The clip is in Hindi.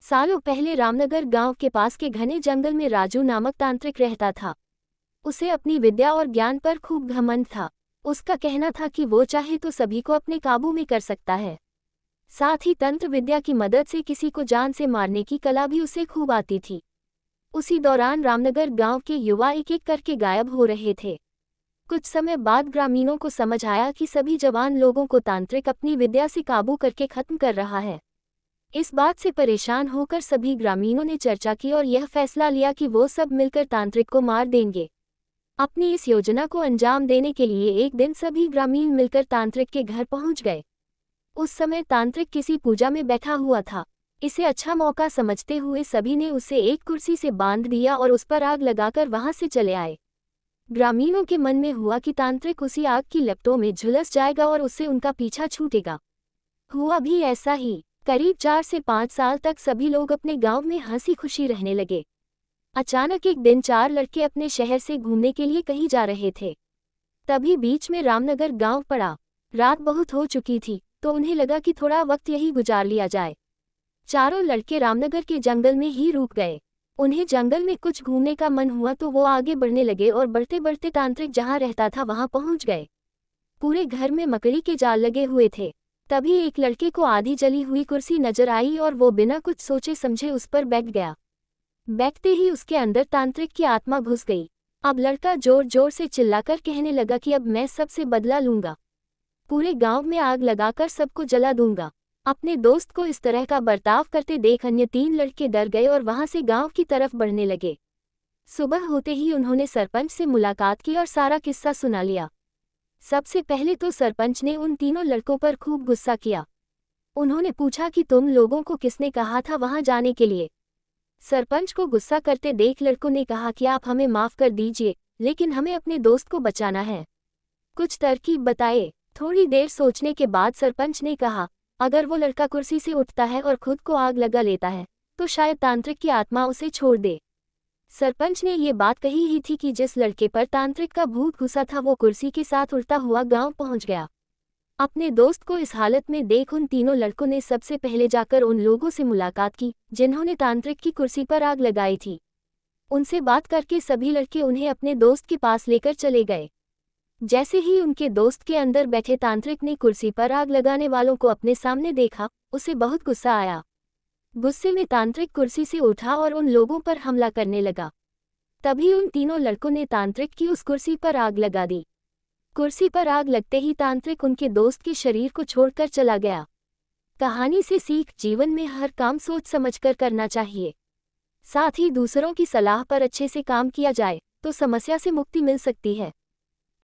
सालों पहले रामनगर गांव के पास के घने जंगल में राजू नामक तांत्रिक रहता था। उसे अपनी विद्या और ज्ञान पर खूब घमंड था। उसका कहना था कि वो चाहे तो सभी को अपने काबू में कर सकता है। साथ ही तंत्र विद्या की मदद से किसी को जान से मारने की कला भी उसे खूब आती थी। उसी दौरान रामनगर गांव के युवा एक एक करके गायब हो रहे थे। कुछ समय बाद ग्रामीणों को समझ आया कि सभी जवान लोगों को तांत्रिक अपनी विद्या से काबू करके खत्म कर रहा है। इस बात से परेशान होकर सभी ग्रामीणों ने चर्चा की और यह फैसला लिया कि वो सब मिलकर तांत्रिक को मार देंगे। अपनी इस योजना को अंजाम देने के लिए एक दिन सभी ग्रामीण मिलकर तांत्रिक के घर पहुंच गए। उस समय तांत्रिक किसी पूजा में बैठा हुआ था। इसे अच्छा मौका समझते हुए सभी ने उसे एक कुर्सी से बांध दिया और उस पर आग लगाकर वहां से चले आए। ग्रामीणों के मन में हुआ कि तांत्रिक उसी आग की लपटों में झुलस जाएगा और उससे उनका पीछा छूटेगा। हुआ भी ऐसा ही। करीब 4 से 5 साल तक सभी लोग अपने गांव में हंसी खुशी रहने लगे। अचानक एक दिन 4 लड़के अपने शहर से घूमने के लिए कहीं जा रहे थे। तभी बीच में रामनगर गांव पड़ा। रात बहुत हो चुकी थी तो उन्हें लगा कि थोड़ा वक्त यही गुजार लिया जाए। चारों लड़के रामनगर के जंगल में ही रुक गए। उन्हें जंगल में कुछ घूमने का मन हुआ तो वो आगे बढ़ने लगे और बढ़ते बढ़ते तांत्रिक जहां रहता था वहां पहुंच गए। पूरे घर में मकड़ी के जाल लगे हुए थे। तभी एक लड़के को आधी जली हुई कुर्सी नजर आई और वो बिना कुछ सोचे समझे उस पर बैठ गया। बैठते ही उसके अंदर तांत्रिक की आत्मा घुस गई। अब लड़का जोर जोर से चिल्लाकर कहने लगा कि अब मैं सबसे बदला लूंगा, पूरे गांव में आग लगाकर सबको जला दूंगा। अपने दोस्त को इस तरह का बर्ताव करते देख अन्य 3 लड़के डर गए और वहां से गांव की तरफ बढ़ने लगे। सुबह होते ही उन्होंने सरपंच से मुलाकात की और सारा किस्सा सुना लिया। सबसे पहले तो सरपंच ने उन तीनों लड़कों पर खूब गुस्सा किया। उन्होंने पूछा कि तुम लोगों को किसने कहा था वहां जाने के लिए। सरपंच को गुस्सा करते देख लड़कों ने कहा कि आप हमें माफ कर दीजिए, लेकिन हमें अपने दोस्त को बचाना है। कुछ तरकीब बताए। थोड़ी देर सोचने के बाद सरपंच ने कहा, अगर वो लड़का कुर्सी से उठता है और खुद को आग लगा लेता है तो शायद तांत्रिक की आत्मा उसे छोड़ दे। सरपंच ने ये बात कही ही थी कि जिस लड़के पर तांत्रिक का भूत घुसा था वो कुर्सी के साथ उड़ता हुआ गांव पहुंच गया। अपने दोस्त को इस हालत में देख उन तीनों लड़कों ने सबसे पहले जाकर उन लोगों से मुलाकात की जिन्होंने तांत्रिक की कुर्सी पर आग लगाई थी। उनसे बात करके सभी लड़के उन्हें अपने दोस्त के पास लेकर चले गए। जैसे ही उनके दोस्त के अंदर बैठे तांत्रिक ने कुर्सी पर आग लगाने वालों को अपने सामने देखा, उसे बहुत गुस्सा आया। गुस्से में तांत्रिक कुर्सी से उठा और उन लोगों पर हमला करने लगा। तभी उन तीनों लड़कों ने तांत्रिक की उस कुर्सी पर आग लगा दी। कुर्सी पर आग लगते ही तांत्रिक उनके दोस्त के शरीर को छोड़कर चला गया। कहानी से सीख, जीवन में हर काम सोच समझकर करना चाहिए। साथ ही दूसरों की सलाह पर अच्छे से काम किया जाए तो समस्या से मुक्ति मिल सकती है।